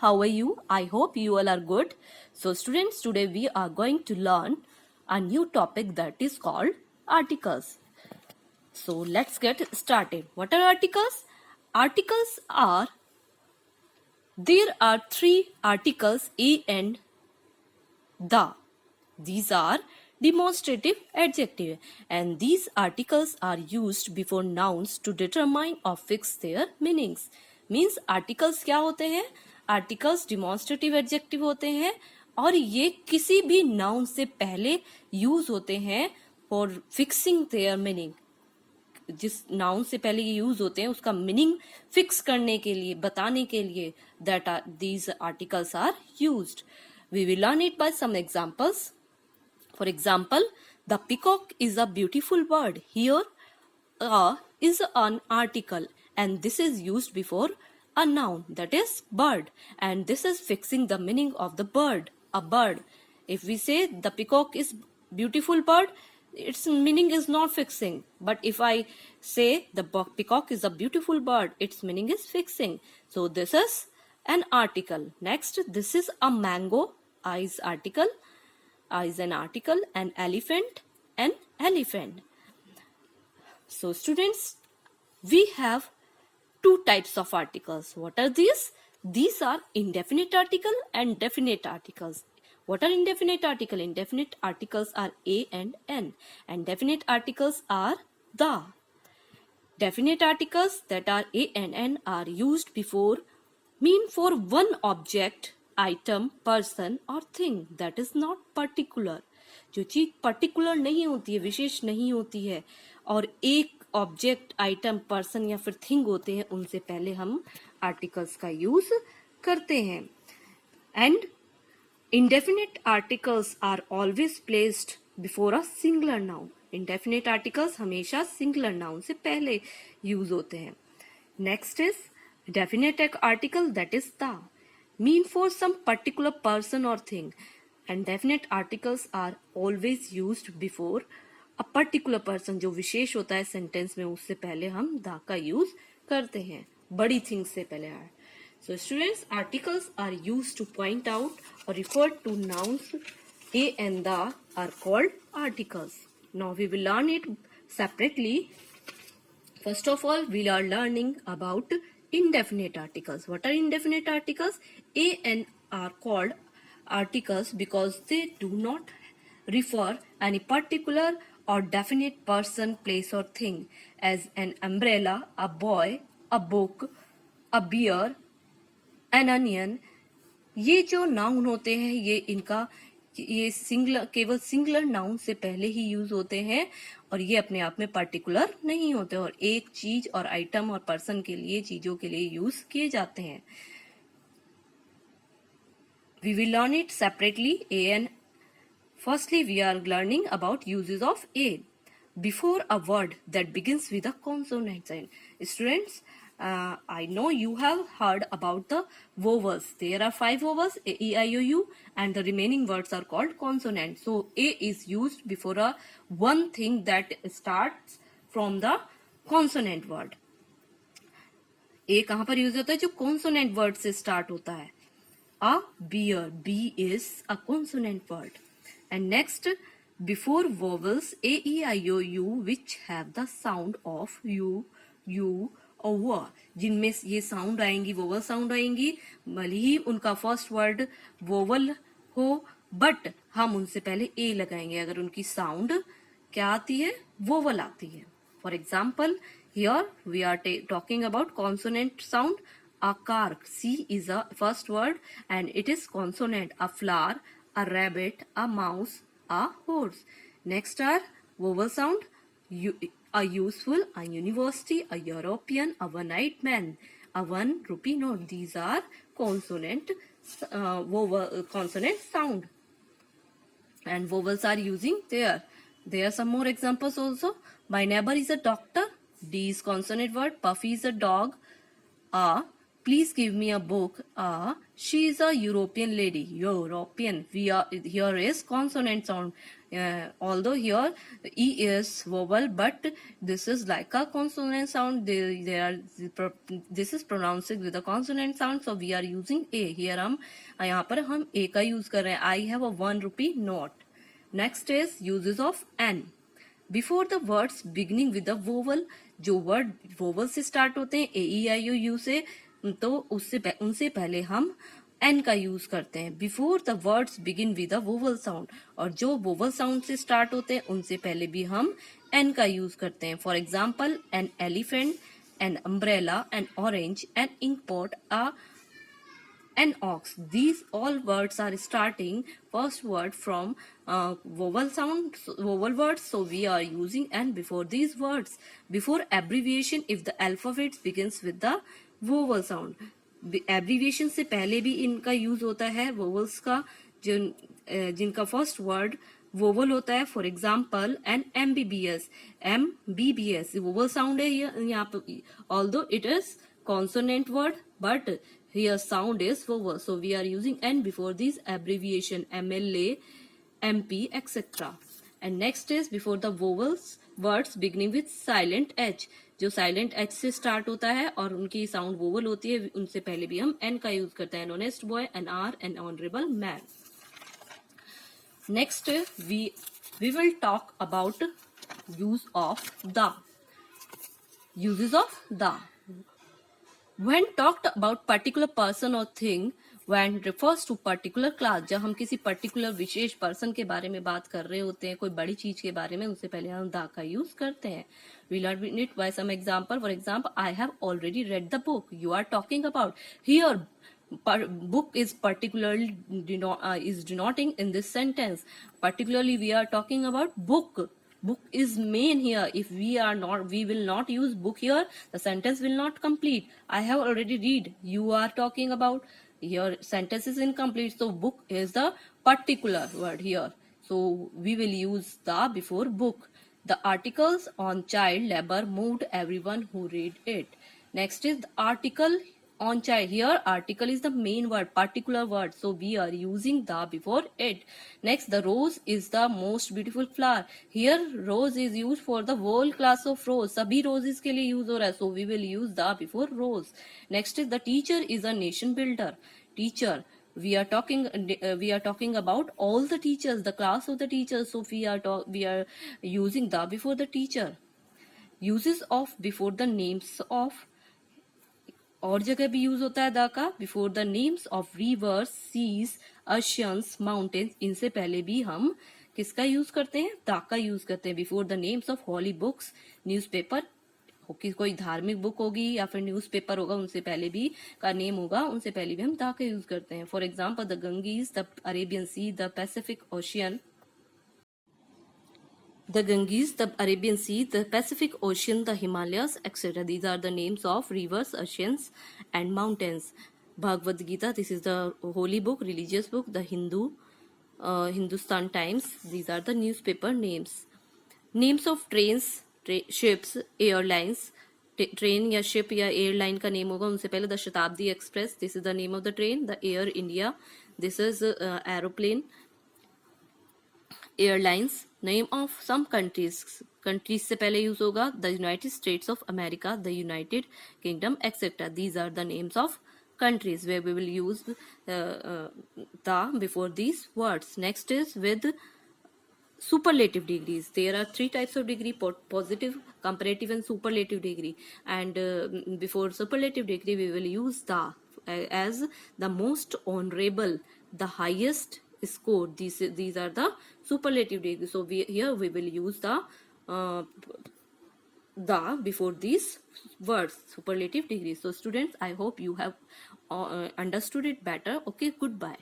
how are you? I hope you all are good. So students, today we are going to learn a new topic that is called articles. So let's get started. What are articles? Articles are, there are three articles a and the. These are demonstrative adjective, and these articles are used before nouns to determine or fix their meanings. Means articles क्या होते हैं? Articles demonstrative adjective होते हैं और ये किसी भी noun से पहले यूज होते हैं for fixing their meaning. जिस नाउन से पहले ये यूज होते हैं उसका मीनिंग फिक्स करने के लिए, बताने के लिए that these articles are used. We will learn it by some examples. For example, the peacock is a beautiful bird. Here, is an article, and this is used before a noun, that is bird, and this is fixing the meaning of the bird, a bird. If we say the peacock is beautiful bird, its meaning is not fixing. But if I say the peacock is a beautiful bird, its meaning is fixing. So this is an article. Next, this is a mango. Is article. Is an article. An elephant. An elephant. So students, we have two types of articles. What are these? These are indefinite article and definite articles. What are indefinite article? Indefinite articles are a and n, and definite articles are the. Definite articles that are a and n are used before mean for one object, item, person or thing that is not particular. जो चीज particular नहीं होती है, विशेष नहीं होती है, और एक ऑब्जेक्ट, आइटम, पर्सन या फिर थिंग होते हैं, उनसे पहले हम आर्टिकल्स का यूज करते हैं. And indefinite articles are always placed before a singular noun. Indefinite articles हमेशा singular noun से पहले use होते हैं. Next is definite article, that is the, mean for some particular person or thing, and definite articles are always used before a particular person. जो विशेष होता है sentence में, उससे पहले हम the का use करते हैं, बड़ी things से पहले है. So students, articles are used to point out or refer to nouns. A and the are called articles. Now we will learn it separately. First of all, we are learning about indefinite articles. What are indefinite articles? A and are called articles because they do not refer any particular or definite person, place or thing, as an umbrella, a boy, a book, a beer, an onion. ये जो noun होते हैं, ये singular, केवल singular noun से पहले ही use होते हैं और ये अपने आप में पर्टिकुलर नहीं होते और एक चीज और आइटम और पर्सन के लिए, चीजों के लिए यूज किए जाते हैं. We will learn it separately. A and firstly we are learning about uses of a before a word that begins with a consonant sign. Students, I know you have heard about the vowels. There are 5 vowels, A, E, I, O, U, and the remaining words are called consonants. So A is used before a one thing that starts from the consonant word. A कहाँ पर use होता है? जो consonant word से start होता है. A beer, B is a consonant word. And next, before vowels A, E, I, O, U, which have the sound of U, और वो जिनमें ये साउंड आएंगी, वोवल साउंड आएंगी, भले ही उनका फर्स्ट वर्ड वोवल हो, बट हम उनसे पहले ए लगाएंगे अगर उनकी साउंड क्या आती है? वोवल आती है. For example, here we are talking about consonant sound. A car, C is a first word and it is consonant. A flower, a rabbit, a mouse, a horse. Next are vowel sound. A useful, a university, a European, a one-eyed man, a 1 rupee note. These are consonant consonant sound, and vowels are using there. There are some more examples also. My neighbor is a doctor. D is consonant word. Puffy is a dog. A, please give me a book. She is a European lady. European. Here is consonant sound. although here E is vowel, but this is like a consonant sound. This is pronounced with a consonant sound, so we are using A. Here यहाँ पर हम A का use कर रहे हैं. I have a 1 rupee note. Next is uses of N. Before the words beginning with the vowel, जो word vowel से start होते हैं A E I O U से, तो उनसे पहले हम एन का यूज करते हैं. Before the words begin with the vowel sound, और जो वोवल साउंड से स्टार्ट होते हैं उनसे पहले भी हम एन का यूज करते हैं. For example, an elephant, an umbrella, an orange, an ink pot, an ox. These all words are starting first word from vowel sound, vowel words, so we are using n before these words. Before abbreviation, if the alphabet begins with the vowel sound, abbreviation से पहले भी इनका use होता है vowels का, जिनका first word vowel होता है. For example, an MBBS, MBBS vowel sound है यहाँ पे, although it is consonant word, but here sound is vowel, so we are using n before these abbreviation MLA, MP, etc. And next is before the vowels words beginning with silent h, जो silent h से start होता है और उनकी sound vowel होती है, उनसे पहले भी हम n का use करते हैं. An honest boy, an hour, an honorable man. Next we will talk about use of the. Uses of the. When talked about particular person or thing, when refers to particular class, जब हम किसी particular विशेष person के बारे में बात कर रहे होते हैं, कोई बड़ी चीज के बारे में, उससे पहले हम दा का यूज करते हैं. We learn it by some example. For example, I have already read the book you are talking about. Here, book is particularly is denoting in this sentence. Particularly, we are talking about book. Book is main here. If we will not use book here, the sentence will not complete. I have already read. You are talking about. Here sentence is incomplete. So book is the particular word here. So we will use the before book. The articles on child labor moved everyone who read it. Next is the article on child. Here article is the main word, particular word, so we are using the before it. Next, the rose is the most beautiful flower. Here rose is used for the whole class of rose, sabhi roses के लिए use हो रहा है, so we will use the before rose. Next is the teacher is a nation builder. Teacher, we are talking about all the teachers, the class of the teachers, so we are using the before the teacher. Uses of before the names of, और जगह भी use होता है the का. Before the names of rivers, seas, oceans, mountains, इनसे पहले भी हम किसका यूज करते हैं, दा का यूज करते हैं. Before the names of holy books, newspaper, कोई धार्मिक बुक होगी या फिर न्यूज़पेपर होगा, उनसे पहले भी का नेम होगा, उनसे पहले भी हम दा का यूज करते हैं. For example, the Ganges, the Arabian sea, the Pacific ocean. The Ganges, the Arabian Sea, the Pacific Ocean, the Himalayas, etc. These are the names of rivers, oceans, and mountains. Bhagavad Gita, this is the holy book, religious book. The Hindustan Times, these are the newspaper names. Names of trains, ships, airlines. Train या ship या airline का name होगा, उनसे पहले the Shatabdi express, this is the name of the train. The Air India, this is aeroplane. Airlines, name of some countries, countries से पहले use होगा, the United States of America, the United Kingdom, etcetera. These are the names of countries where we will use the before these words. Next is with superlative degrees. There are 3 types of degree: positive, comparative, and superlative degree. And before superlative degree, we will use the as the most honorable, the highest score. These are the superlative degree. So here we will use the before these words, superlative degree. So students, I hope you have understood it better. Okay, goodbye.